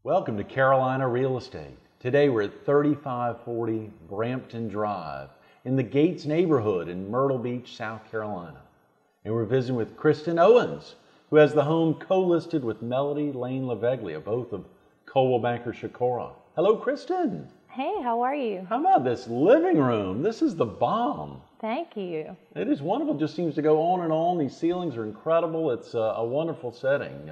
Welcome to Carolina Real Estate. Today we're at 3540 Brampton Drive in the Gates neighborhood in Myrtle Beach, South Carolina. And we're visiting with Kristin Owens, who has the home co-listed with Melody Lane LaVeglia, both of Coldwell Banker Chicora. Hello, Kristin. Hey, how are you? How about this living room? This is the bomb. Thank you. It is wonderful. It just seems to go on and on. These ceilings are incredible. It's a wonderful setting.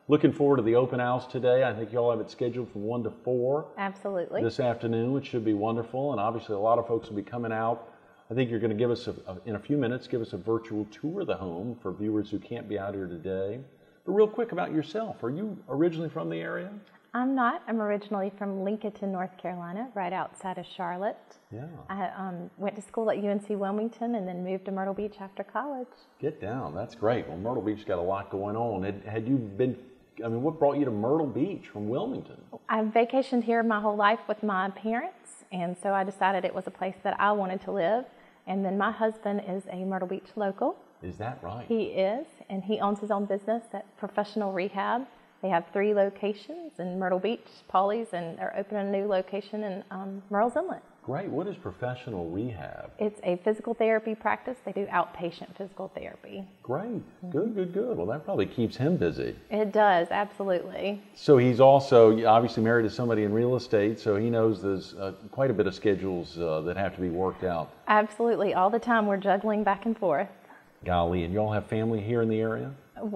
Looking forward to the open house today. I think you all have it scheduled from 1 to 4. Absolutely. This afternoon, which should be wonderful. And obviously a lot of folks will be coming out. I think you're going to give us, in a few minutes, give us a virtual tour of the home for viewers who can't be out here today. But real quick about yourself. Are you originally from the area? I'm not. I'm originally from Lincoln, North Carolina, right outside of Charlotte. Yeah. I went to school at UNC Wilmington and then moved to Myrtle Beach after college. Get down. That's great. Well, Myrtle Beach got a lot going on. Had you been, what brought you to Myrtle Beach from Wilmington? I've vacationed here my whole life with my parents, and so I decided it was a place that I wanted to live. And then my husband is a Myrtle Beach local. Is that right? He is, and he owns his own business at Professional Rehab. They have 3 locations in Myrtle Beach, Pawleys, and they're opening a new location in Murrells Inlet. Great. What is Professional Rehab? It's a physical therapy practice. They do outpatient physical therapy. Great. Good. Well, that probably keeps him busy. It does, absolutely. So he's also obviously married to somebody in real estate, so he knows there's quite a bit of schedules that have to be worked out. Absolutely. All the time we're juggling back and forth. Golly, and you all have family here in the area?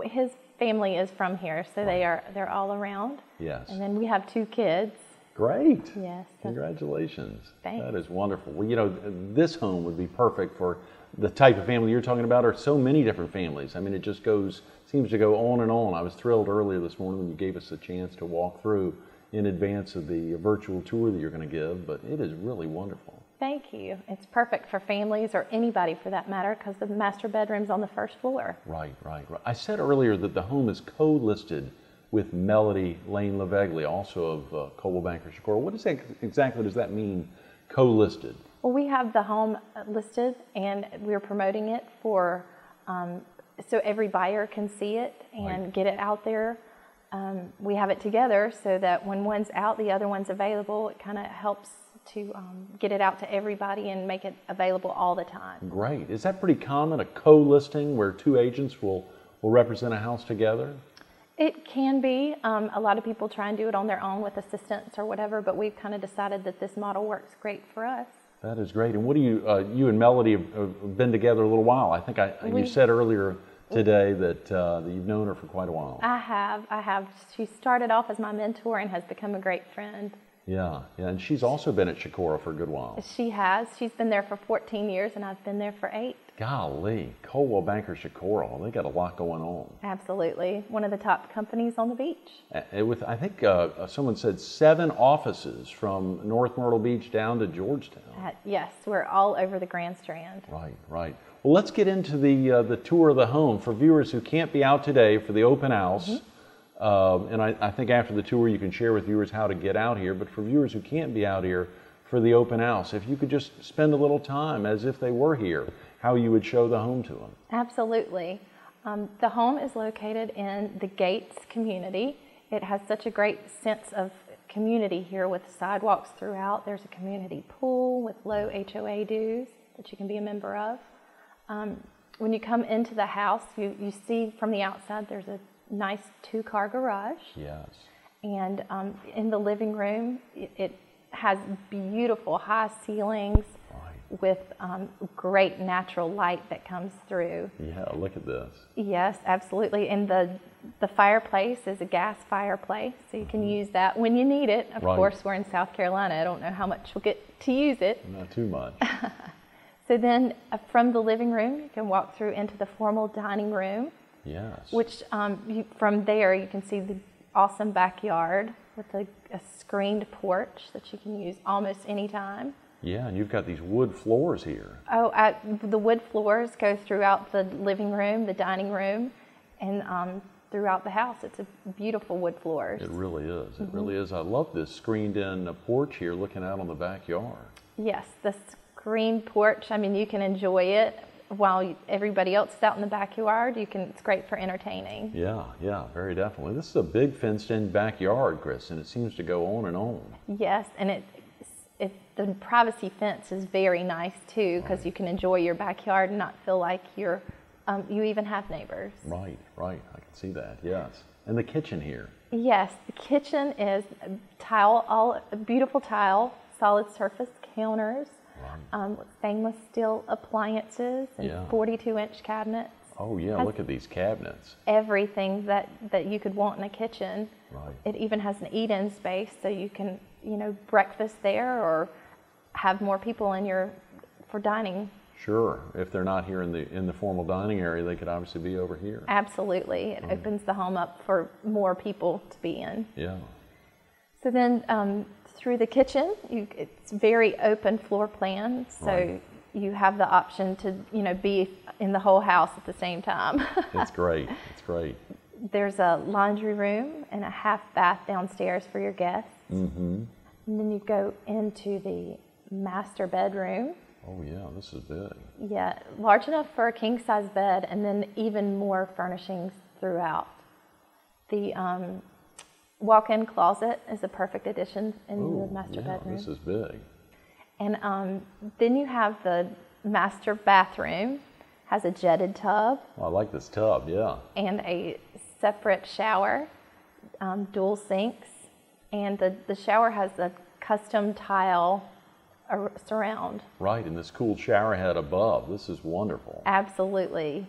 His family is from here, so they're all around. Yes. And then we have 2 kids. Great. Yes. Congratulations. Thanks. That is wonderful. Well, this home would be perfect for the type of family you're talking about, or so many different families. I mean, it just seems to go on and on. I was thrilled earlier this morning when you gave us a chance to walk through in advance of the virtual tour that you're going to give, but it is really wonderful. Thank you. It's perfect for families or anybody for that matter because the master bedroom's on the first floor. Right. I said earlier that the home is co-listed with Melody Lane LaVeglia, also of Coldwell Banker Chicora. What exactly does that mean, co-listed? Well, we have the home listed and we're promoting it for so every buyer can see it and get it out there. We have it together so that when one's out, the other one's available. It kind of helps to get it out to everybody and make it available all the time. Great. Is that pretty common, a co-listing where 2 agents will represent a house together? It can be. A lot of people try and do it on their own with assistants or whatever, but we've kind of decided that this model works great for us. That is great. And what do you and Melody have been together a little while. I think you said earlier today that you've known her for quite a while. I have. She started off as my mentor and has become a great friend. Yeah, and she's also been at Chicora for a good while. She has. She's been there for 14 years and I've been there for 8. Golly, Coldwell Banker Chicora, they got a lot going on. Absolutely. One of the top companies on the beach. I think someone said 7 offices from North Myrtle Beach down to Georgetown. Yes, we're all over the Grand Strand. Right. Well, let's get into the tour of the home for viewers who can't be out today for the open house. And I think after the tour you can share with viewers how to get out here, but for viewers who can't be out here for the open house, if you could just spend a little time as if they were here, how you would show the home to them. Absolutely. The home is located in the Gates community. It has such a great sense of community here with sidewalks throughout. There's a community pool with low HOA dues that you can be a member of. When you come into the house, you see from the outside there's a nice 2-car garage. Yes. And in the living room, it has beautiful high ceilings with great natural light that comes through. Yeah, look at this. Yes, absolutely. And the fireplace is a gas fireplace, so you can use that when you need it. Of course, we're in South Carolina. I don't know how much we'll get to use it. Not too much. So then from the living room, you can walk through into the formal dining room. Yes. Which from there you can see the awesome backyard with a screened porch that you can use almost any time. Yeah, and you've got these wood floors here. Oh, the wood floors go throughout the living room, the dining room, and throughout the house. It's a beautiful wood floors. It really is. It really is. I love this screened-in porch here looking out on the backyard. Yes, the screened porch. I mean, you can enjoy it while everybody else is out in the backyard, it's great for entertaining. Yeah, very definitely. This is a big fenced-in backyard, Chris, and it seems to go on and on. Yes, and the privacy fence is very nice too, because you can enjoy your backyard and not feel like you even have neighbors. Right. I can see that. Yes, and the kitchen here. Yes, the kitchen is all beautiful tile, solid surface counters. With stainless steel appliances and 42-inch cabinets. Oh yeah, look at these cabinets. Everything that you could want in a kitchen. Right. It even has an eat-in space, so you can, breakfast there or have more people for dining. Sure. If they're not here in the formal dining area, they could obviously be over here. Absolutely. It opens the home up for more people to be in. Yeah. So then through the kitchen, it's very open floor plan, so you have the option to be in the whole house at the same time. It's great. There's a laundry room and a half bath downstairs for your guests. Mm-hmm. And then you go into the master bedroom. Oh yeah, this is big. Yeah, large enough for a king size bed, and then even more furnishings throughout. The walk-in closet is a perfect addition in the master bedroom. This is big. And then you have the master bathroom, has a jetted tub. Oh, I like this tub, yeah. And a separate shower, dual sinks, and the shower has a custom tile surround. Right, and this cool shower head above. This is wonderful. Absolutely.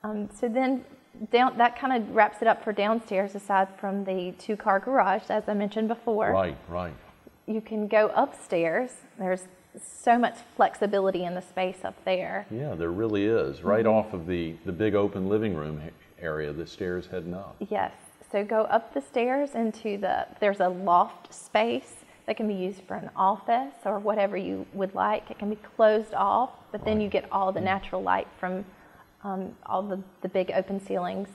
So then that kind of wraps it up for downstairs, aside from the 2-car garage, as I mentioned before. Right. You can go upstairs. There's so much flexibility in the space up there. Yeah, there really is. Right off of the big open living room area, the stairs heading up. Yes. So go up the stairs there's a loft space that can be used for an office or whatever you would like. It can be closed off, but then you get all the natural light from all the big open ceilings.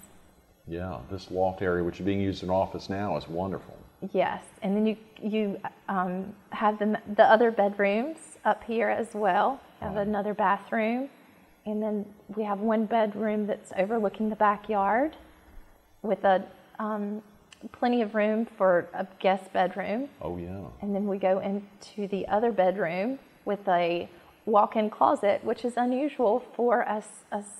Yeah, this loft area, which is being used as an office now, is wonderful. Yes, and then you have the other bedrooms up here as well. Have another bathroom, and then we have one bedroom that's overlooking the backyard, with plenty of room for a guest bedroom. Oh yeah. And then we go into the other bedroom with a walk-in closet, which is unusual for a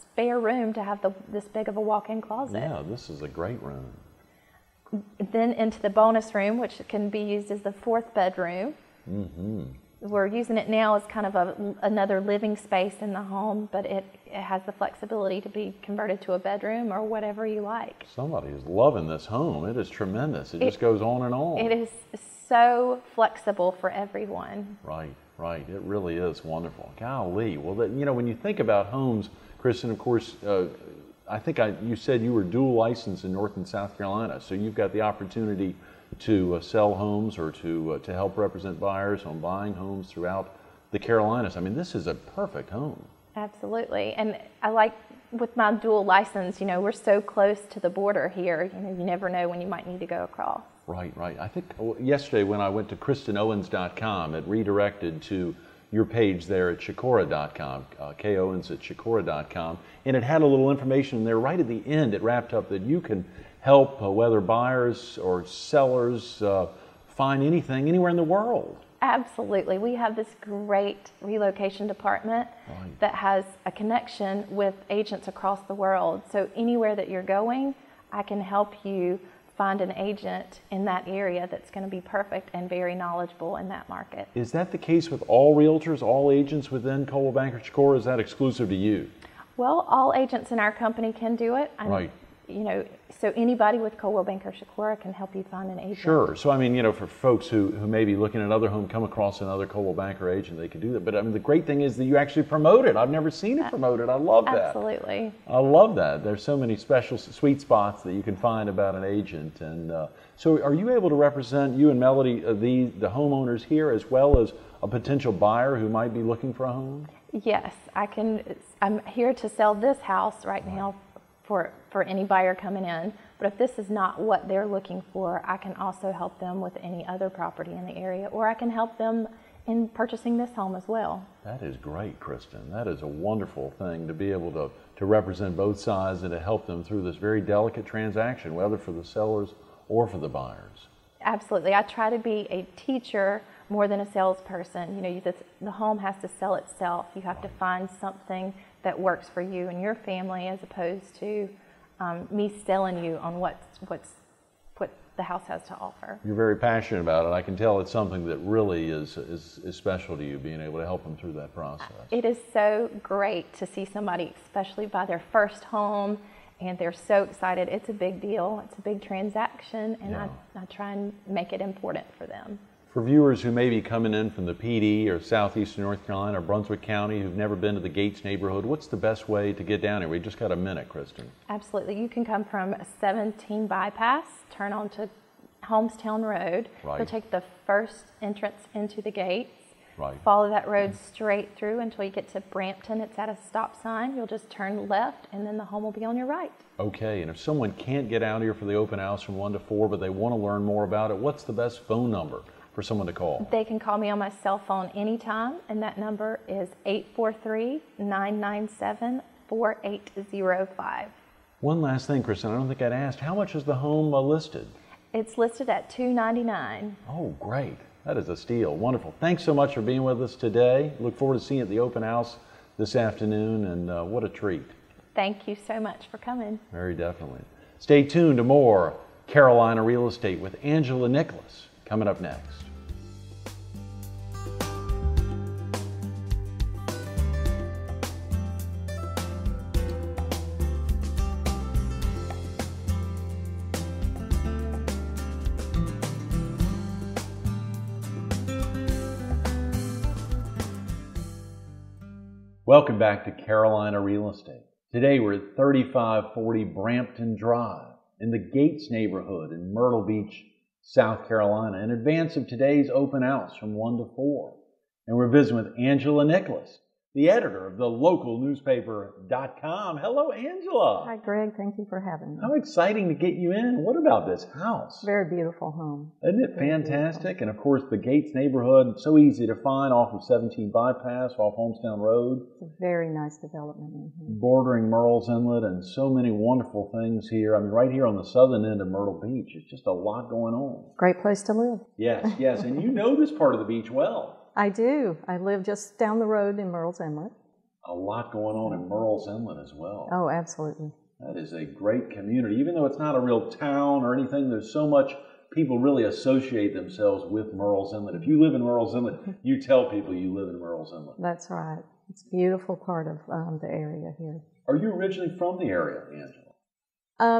spare room to have this big of a walk-in closet. Yeah, this is a great room. Then into the bonus room, which can be used as the 4th bedroom. Mm-hmm. We're using it now as kind of another living space in the home, but it has the flexibility to be converted to a bedroom or whatever you like. Somebody is loving this home. It is tremendous. It just goes on and on. It is so flexible for everyone. Right. It really is wonderful. Golly. Well, when you think about homes, Kristen, of course, I think you said you were dual licensed in North and South Carolina, so you've got the opportunity to sell homes or to help represent buyers on buying homes throughout the Carolinas. I mean, this is a perfect home. Absolutely. And I like, with my dual license, we're so close to the border here, you never know when you might need to go across. Right. I think yesterday when I went to KristinOwens.com, it redirected to your page there at Chicora.com, K-Owens at Chicora.com, and it had a little information there right at the end. It wrapped up that you can help whether buyers or sellers find anything anywhere in the world. Absolutely. We have this great relocation department that has a connection with agents across the world. So anywhere that you're going, I can help you find an agent in that area that's going to be perfect and very knowledgeable in that market. Is that the case with all realtors, all agents within Coldwell Banker Chicora? Is that exclusive to you? Well, all agents in our company can do it. Right. So anybody with Coldwell Banker Chicora can help you find an agent. Sure. So I mean, for folks who may be looking at another home, come across another Coldwell Banker agent, they could do that. But I mean, the great thing is that you actually promote it. I've never seen it promoted. I love that. Absolutely. I love that. There's so many special sweet spots that you can find about an agent. And so are you able to represent, you and Melody, the homeowners here, as well as a potential buyer who might be looking for a home? Yes, I can. I'm here to sell this house right now for any buyer coming in. But if this is not what they're looking for, I can also help them with any other property in the area, or I can help them in purchasing this home as well. That is great, Kristen. That is a wonderful thing to be able to represent both sides and to help them through this very delicate transaction, whether for the sellers or for the buyers. Absolutely. I try to be a teacher more than a salesperson. You know, the home has to sell itself. You have to find something that works for you and your family, as opposed to me selling you on what the house has to offer. You're very passionate about it. I can tell it's something that really is special to you, being able to help them through that process. It is so great to see somebody, especially buy their first home, and they're so excited. It's a big deal. It's a big transaction, and I try and make it important for them. For viewers who may be coming in from the PD or southeastern North Carolina or Brunswick County who've never been to the Gates neighborhood, what's the best way to get down here? We just got a minute, Kristen. Absolutely. You can come from 17 bypass, turn onto Homestown Road. Right. You'll take the first entrance into the gates. Right. Follow that road straight through until you get to Brampton. It's at a stop sign. You'll just turn left, and then the home will be on your right. Okay, and if someone can't get out here for the open house from 1 to 4, but they want to learn more about it, what's the best phone number for someone to call? They can call me on my cell phone anytime, and that number is 843-997-4805. One last thing, Kristen, I don't think I'd asked, how much is the home listed? It's listed at $299. Oh, great. That is a steal. Wonderful. Thanks so much for being with us today. Look forward to seeing you at the open house this afternoon, and what a treat. Thank you so much for coming. Very definitely. Stay tuned to more Carolina Real Estate with Angela Nicholas coming up next. Welcome back to Carolina Real Estate. Today we're at 3540 Brampton Drive in the Gates neighborhood in Myrtle Beach, South Carolina, in advance of today's open house from 1 to 4. And we're visiting with Angela Nicholas, the editor of the local newspaper.com. Hello, Angela. Hi, Greg. Thank you for having me. How exciting to get you in. What about this house? Very beautiful home. Isn't it fantastic? And of course, the Gates neighborhood, so easy to find off of 17 Bypass, off Homestown Road. It's a very nice development in here. Bordering Murrells Inlet, and so many wonderful things here. I mean, right here on the southern end of Myrtle Beach, it's just a lot going on. Great place to live. Yes, yes. And you know this part of the beach well. I do. I live just down the road in Myrtle's Inlet. A lot going on in Murrells Inlet as well. Oh, absolutely. That is a great community. Even though it's not a real town or anything, there's so much people really associate themselves with Murrells Inlet. If you live in Murrells Inlet, you tell people you live in Murrells Inlet. That's right. It's a beautiful part of the area here. Are you originally from the area, Angela?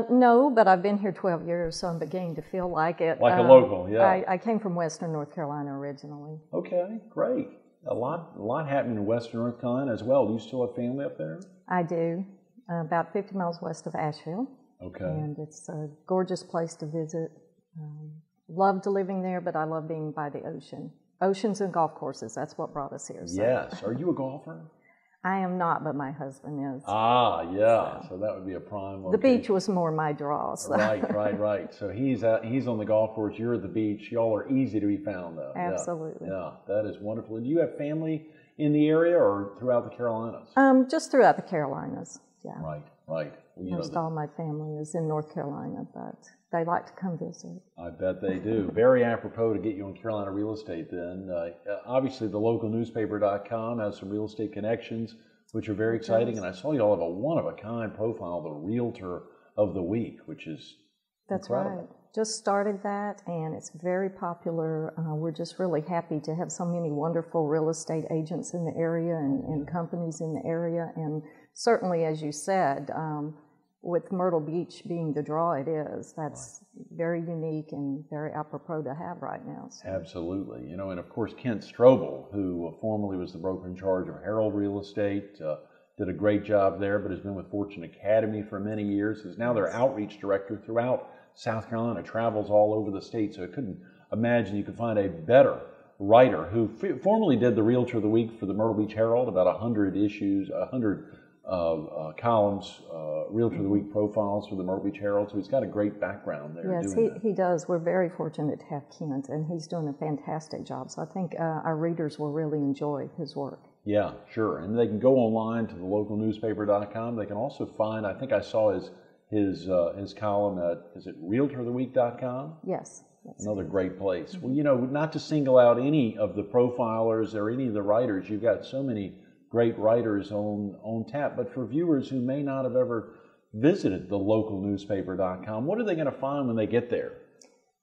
No, but I've been here 12 years, so I'm beginning to feel like it. Like a local, yeah. I came from Western North Carolina originally. Okay, great. A lot happening in Western North Carolina as well. Do you still have family up there? I do. About 50 miles west of Asheville. Okay. And it's a gorgeous place to visit. Loved living there, but I love being by the ocean. Oceans and golf courses, that's what brought us here. So. Yes. Are you a golfer? I am not, but my husband is. Ah, yeah. So that would be a prime location. The beach was more my draw. So. Right. So he's on the golf course, you're at the beach. Y'all are easy to be found, though. Absolutely. Yeah, that is wonderful. And do you have family in the area or throughout the Carolinas? Just throughout the Carolinas, yeah. Right. Well, Most all my family is in North Carolina, but they like to come visit. I bet they do. Very apropos to get you on Carolina Real Estate then. Obviously, the local newspaper.com has some real estate connections, which are very exciting. And I saw you all have a one-of-a-kind profile, the Realtor of the Week, which is That's incredible. right. Just started that, and it's very popular. We're just really happy to have so many wonderful real estate agents in the area and companies in the area. And certainly, as you said, with Myrtle Beach being the draw it is, that's very unique and very apropos to have right now. So. Absolutely. You know, and of course, Kent Strobel, who formerly was the broker in charge of Herald Real Estate, did a great job there, but has been with Fortune Academy for many years, is now their outreach director throughout South Carolina, travels all over the state, so I couldn't imagine you could find a better writer who formerly did the Realtor of the Week for the Myrtle Beach Herald, about 100 issues, 100 columns, Realtor of the Week profiles for the Myrtle Beach Herald, so he's got a great background there. Yes, he does. We're very fortunate to have Kent, and he's doing a fantastic job. So I think our readers will really enjoy his work. Yeah, sure. And they can go online to thelocalnewspaper.com. They can also find, I think I saw his column at, is it realtoroftheweek.com? Yes. Another great place. Well, not to single out any of the profilers or any of the writers, you've got so many great writers on tap, but for viewers who may not have ever visited thelocalnewspaper.com, what are they going to find when they get there?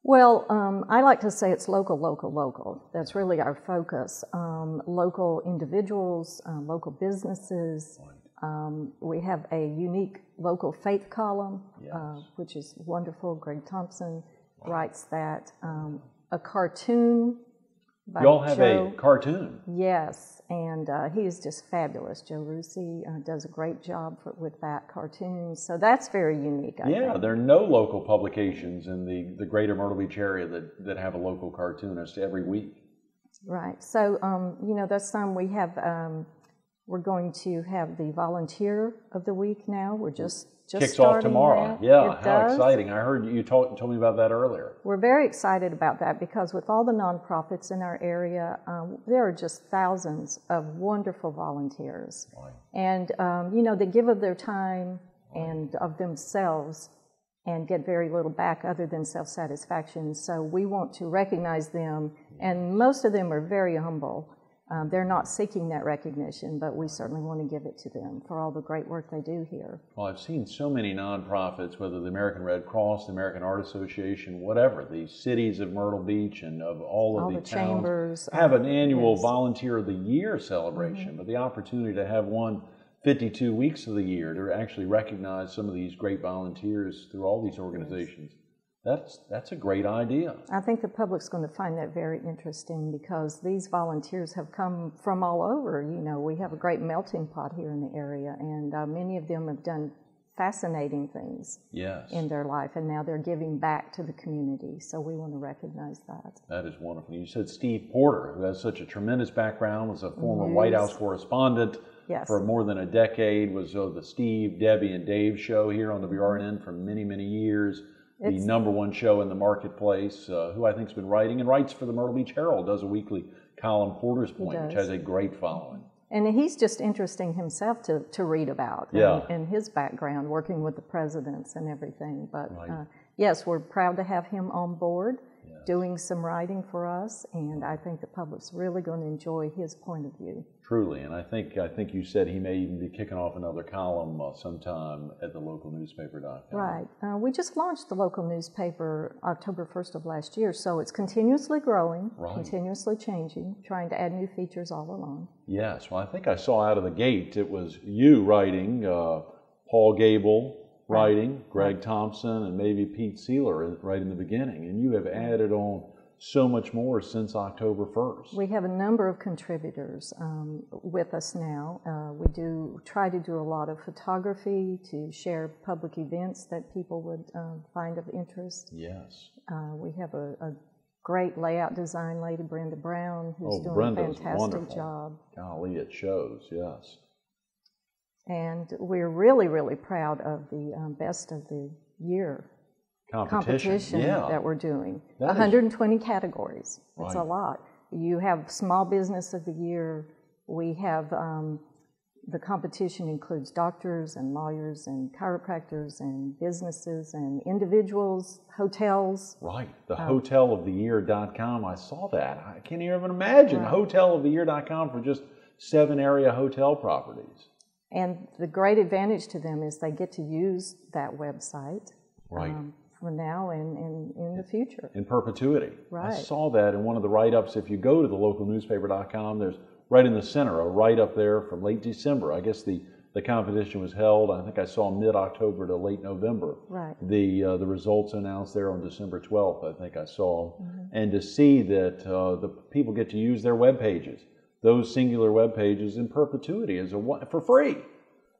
Well, I like to say it's local, local, local. That's really our focus. Local individuals, local businesses. We have a unique local faith column, yes. Which is wonderful. Greg Thompson writes that. A cartoon by Y'all have Joe. A cartoon? Yes, and he is just fabulous. Joe Rusi does a great job with that cartoon, so that's very unique, I think. There are no local publications in the greater Myrtle Beach area that have a local cartoonist every week. Right, so, this time we have, we're going to have the Volunteer of the Week now. We're just kicks starting off tomorrow. that. Yeah, how exciting. I heard you told me about that earlier. We're very excited about that because with all the nonprofits in our area, there are just thousands of wonderful volunteers. Right. And, they give of their time and of themselves and get very little back other than self-satisfaction. So we want to recognize them, and most of them are very humble. They're not seeking that recognition, but we certainly want to give it to them for all the great work they do here. Well, I've seen so many nonprofits, whether the American Red Cross, the American Art Association, whatever, the cities of Myrtle Beach and of all of the towns chambers have an annual yes. Volunteer of the Year celebration, Mm-hmm. but the opportunity to have one 52 weeks of the year to actually recognize some of these great volunteers through all these organizations. That's a great idea. I think the public's going to find that very interesting because these volunteers have come from all over. We have a great melting pot here in the area, and many of them have done fascinating things yes. in their life, and now they're giving back to the community, so we want to recognize that. That is wonderful. You said Steve Porter, who has such a tremendous background, was a former White House correspondent yes. for more than a decade, was the Steve, Debbie, and Dave show here on WRNN for many, many years. The #1 show in the marketplace, who I think has been writing and writes for the Myrtle Beach Herald, does a weekly column, Porter's Point, which has a great following. And he's just interesting himself to read about and his background, working with the presidents and everything. But yes, we're proud to have him on board, doing some writing for us, and I think the public's really going to enjoy his point of view. Truly, and I think you said he may even be kicking off another column sometime at the localnewspaper.com. Right. We just launched the local newspaper October 1st of last year, so it's continuously growing, continuously changing, trying to add new features all along. Yes. Well, I think I saw out of the gate it was you writing, Paul Gable writing, Greg Thompson, and maybe Pete Sealer right in the beginning, and you have added on so much more since October 1st. We have a number of contributors with us now. We try to do a lot of photography to share public events that people would find of interest. Yes. We have a great layout design lady, Brenda Brown, who's doing Brenda's a fantastic wonderful job. Golly, it shows, yes. And we're really, really proud of the Best of the Year competition that we're doing. 120 categories. That's a lot. You have Small Business of the Year. We have the competition includes doctors and lawyers and chiropractors and businesses and individuals, hotels. Right. The hoteloftheyear.com. I saw that. I can't even imagine. Hoteloftheyear.com for just 7 area hotel properties. And the great advantage to them is they get to use that website. Right. For now and in the future. In perpetuity. Right. I saw that in one of the write-ups. If you go to the localnewspaper.com, there's right in the center a write-up there from late December. I guess the competition was held, I think I saw mid-October to late November. Right. The results announced there on December 12th, I think I saw. Mm-hmm. And to see that the people get to use their web pages, those singular web pages in perpetuity for free.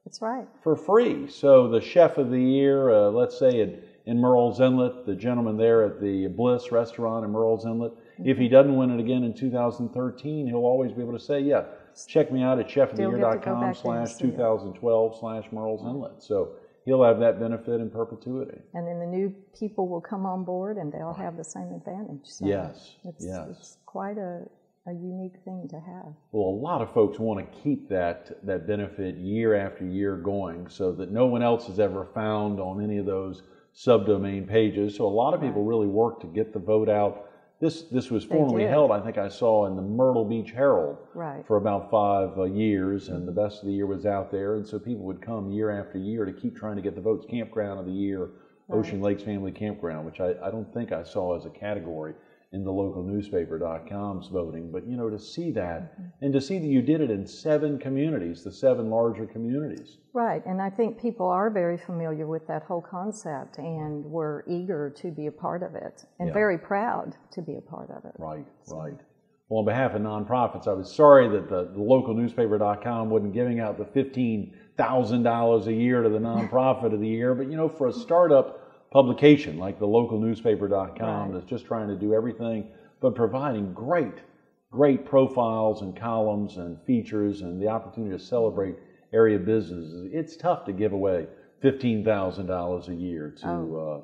That's right. For free. So the chef of the year, let's say in Merle's Inlet, the gentleman there at the Bliss restaurant in Merle's Inlet, If he doesn't win it again in 2013, he'll always be able to say, yeah, check me out at chefoftheyear.com/2012/Merle's Inlet. So he'll have that benefit in perpetuity. And then the new people will come on board and they'll have the same advantage. So yes, it's quite a unique thing to have. Well, a lot of folks want to keep that benefit year after year going so that no one else has ever found on any of those subdomain pages. So a lot of people really work to get the vote out. This was formerly held, I think I saw, in the Myrtle Beach Herald for about 5 years, and the best of the year was out there, and so people would come year after year to keep trying to get the votes. Campground of the Year, Ocean Lakes Family Campground, which I don't think I saw as a category in the local newspaper.com's voting, but you know, to see that, and to see that you did it in 7 communities, the 7 larger communities. Right, and I think people are very familiar with that whole concept and were eager to be a part of it, and very proud to be a part of it. Right, right. Well, on behalf of nonprofits, I was sorry that the local newspaper.com wasn't giving out the $15,000 a year to the nonprofit of the year, but you know, for a startup publication like the local newspaper.com that's just trying to do everything but providing great profiles and columns and features and the opportunity to celebrate area businesses, it's tough to give away $15,000 a year to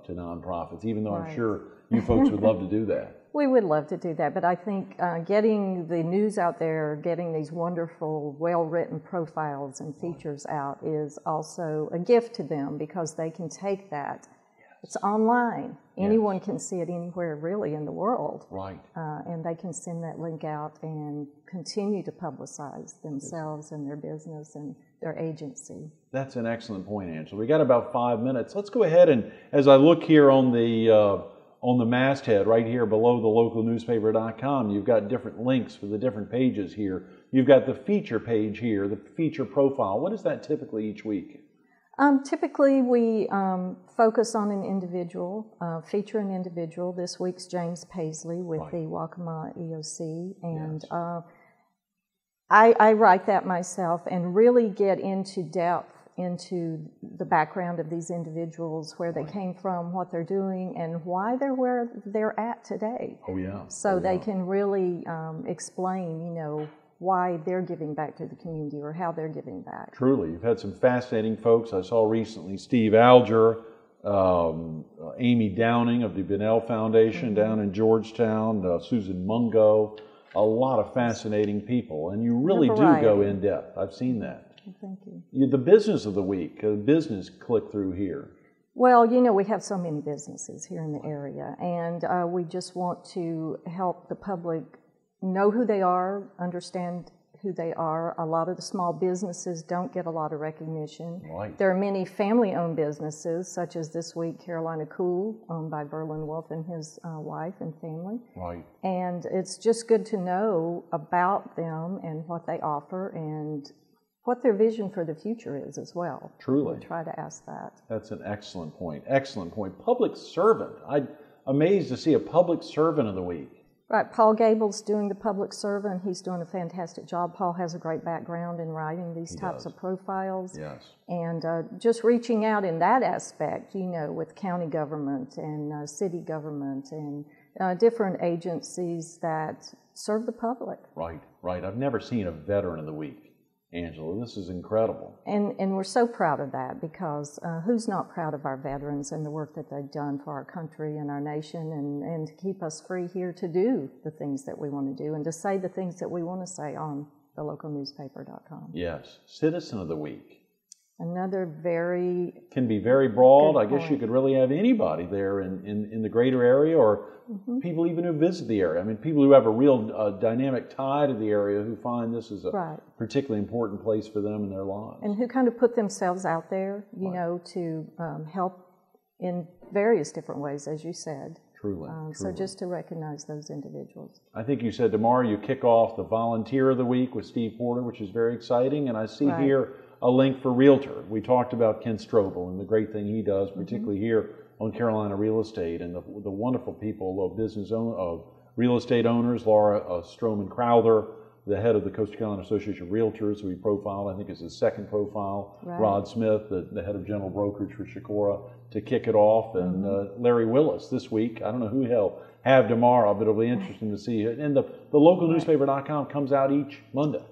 nonprofits, even though I'm sure you folks would love to do that. We would love to do that, but I think getting the news out there, getting these wonderful, well-written profiles and features out is also a gift to them, because they can take that. It's online. Anyone can see it anywhere really in the world. Right. And they can send that link out and continue to publicize themselves and their business and their agency. That's an excellent point, Angela. We got about 5 minutes. Let's go ahead and, as I look here on the masthead right here below the localnewspaper.com, you've got different links for the different pages here. You've got the feature page here, the feature profile. What is that typically each week? Typically, we focus on an individual, feature an individual. This week's James Paisley with the Waccamaw EOC, and I write that myself and really get into depth into the background of these individuals, where they came from, what they're doing, and why they're where they're at today. So they can really explain, you know, why they're giving back to the community or how they're giving back. Truly, you've had some fascinating folks. I saw recently Steve Alger, Amy Downing of the Bunnell Foundation down in Georgetown, Susan Mungo, a lot of fascinating people, and you really do go in depth. I've seen that. Thank you. The business of the week, business click through here. Well, you know, we have so many businesses here in the area, and we just want to help the public know who they are, understand who they are. A lot of the small businesses don't get a lot of recognition. There are many family-owned businesses, such as this week Carolina Cool, owned by Berlin Wolf and his wife and family. And it's just good to know about them and what they offer and what their vision for the future is as well. Truly. We try to ask that. That's an excellent point. Excellent point. Public servant. I'm amazed to see a public servant of the week. Right, Paul Gable's doing the public servant. He's doing a fantastic job. Paul has a great background in writing these types of profiles. And just reaching out in that aspect, you know, with county government and city government and different agencies that serve the public. Right. I've never seen a veteran of the week. Angela, this is incredible. And we're so proud of that, because who's not proud of our veterans and the work that they've done for our country and our nation, and to keep us free here to do the things that we want to do and to say the things that we want to say on the localnewspaper.com. Yes. Citizen of the week. Another can be very broad. I guess you could really have anybody there in the greater area, or people even who visit the area. I mean, people who have a real dynamic tie to the area, who find this is a particularly important place for them in their lives. And who kind of put themselves out there, you know, to help in various different ways, as you said. Truly. So just to recognize those individuals. I think you said tomorrow you kick off the Volunteer of the Week with Steve Porter, which is very exciting. And I see here a link for Realtor. We talked about Ken Strobel and the great thing he does, particularly here on Carolina Real Estate, and the wonderful people of real estate owners, Laura Stroman Crowther, the head of the Coastal Carolina Association of Realtors, who we profiled. I think it's his second profile. Right. Rod Smith, the head of general brokerage for Chicora, to kick it off. And Larry Willis this week. I don't know who he'll have tomorrow, but it'll be interesting to see. And the localnewspaper.com comes out each Monday.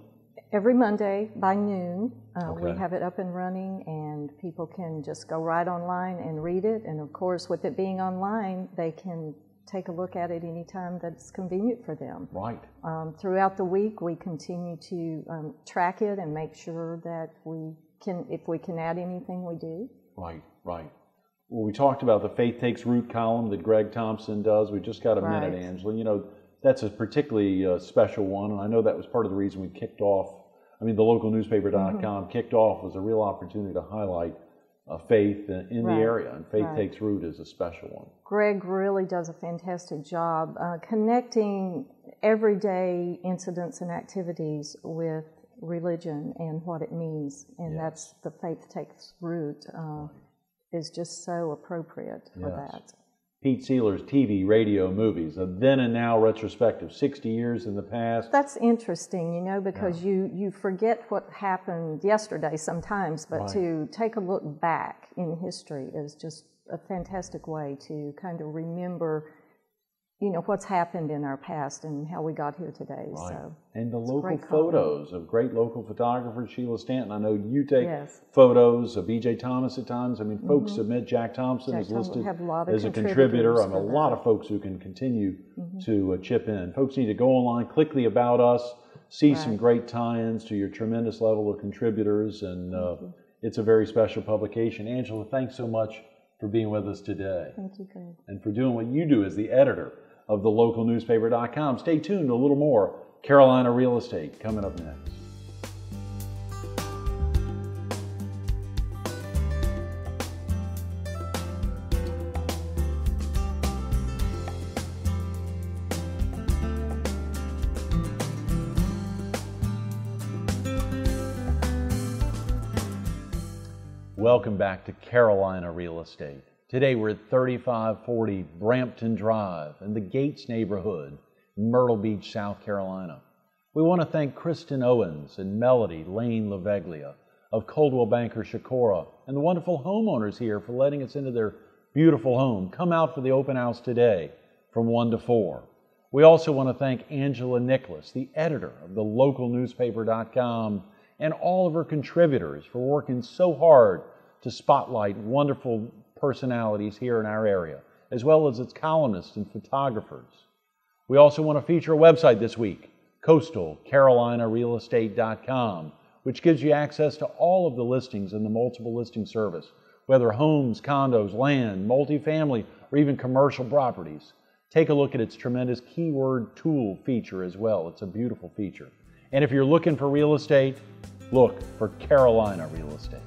Every Monday by noon, we Okay. have it up and running, and people can just go right online and read it. And of course, with it being online, they can take a look at it anytime that's convenient for them. Right. Throughout the week, we continue to track it and make sure that if we can add anything, we do. Right, right. Well, we talked about the Faith Takes Root column that Greg Thompson does. We just got a minute, Right. Angela. You know, that's a particularly special one, and I know that was part of the reason we kicked off. I mean, the localnewspaper.com kicked off was a real opportunity to highlight faith in the Right. area, and Faith Right. Takes Root is a special one. Greg really does a fantastic job connecting everyday incidents and activities with religion and what it means, and Yes. that's the Faith Takes Root is just so appropriate for Yes. that. Pete Seeler's TV, radio, movies, a then and now retrospective, 60 years in the past. That's interesting, you know, because you forget what happened yesterday sometimes, but Right. to take a look back in history is just a fantastic way to kind of remember, you know, what's happened in our past and how we got here today. Right. So, And the it's a local great column. photos of great local photographers, Sheila Stanton. I know you take Yes. photos of B.J. Thomas at times. I mean, folks submit. Jack Thompson Jack is Thompson, listed we have a lot of as a contributor. contributors I mean, a for lot that. of folks who can continue to chip in. Folks need to go online, click the About Us, see some Right. great tie-ins to your tremendous level of contributors, and it's a very special publication. Angela, thanks so much for being with us today Thank you, Greg. and for doing what you do as the editor of the localnewspaper.com. Stay tuned, a little more Carolina Real Estate coming up next. Welcome back to Carolina Real Estate. Today we're at 3540 Brampton Drive in the Gates neighborhood, Myrtle Beach, South Carolina. We want to thank Kristen Owens and Melody Lane LaVeglia of Coldwell Banker Chicora and the wonderful homeowners here for letting us into their beautiful home. Come out for the open house today from 1 to 4. We also want to thank Angela Nicholas, the editor of the localnewspaper.com, and all of her contributors for working so hard to spotlight wonderful personalities here in our area, as well as its columnists and photographers. We also want to feature a website this week, coastalcarolinarealestate.com, which gives you access to all of the listings in the multiple listing service, whether homes, condos, land, multifamily, or even commercial properties. Take a look at its tremendous keyword tool feature as well. It's a beautiful feature. And if you're looking for real estate, look for Carolina Real Estate.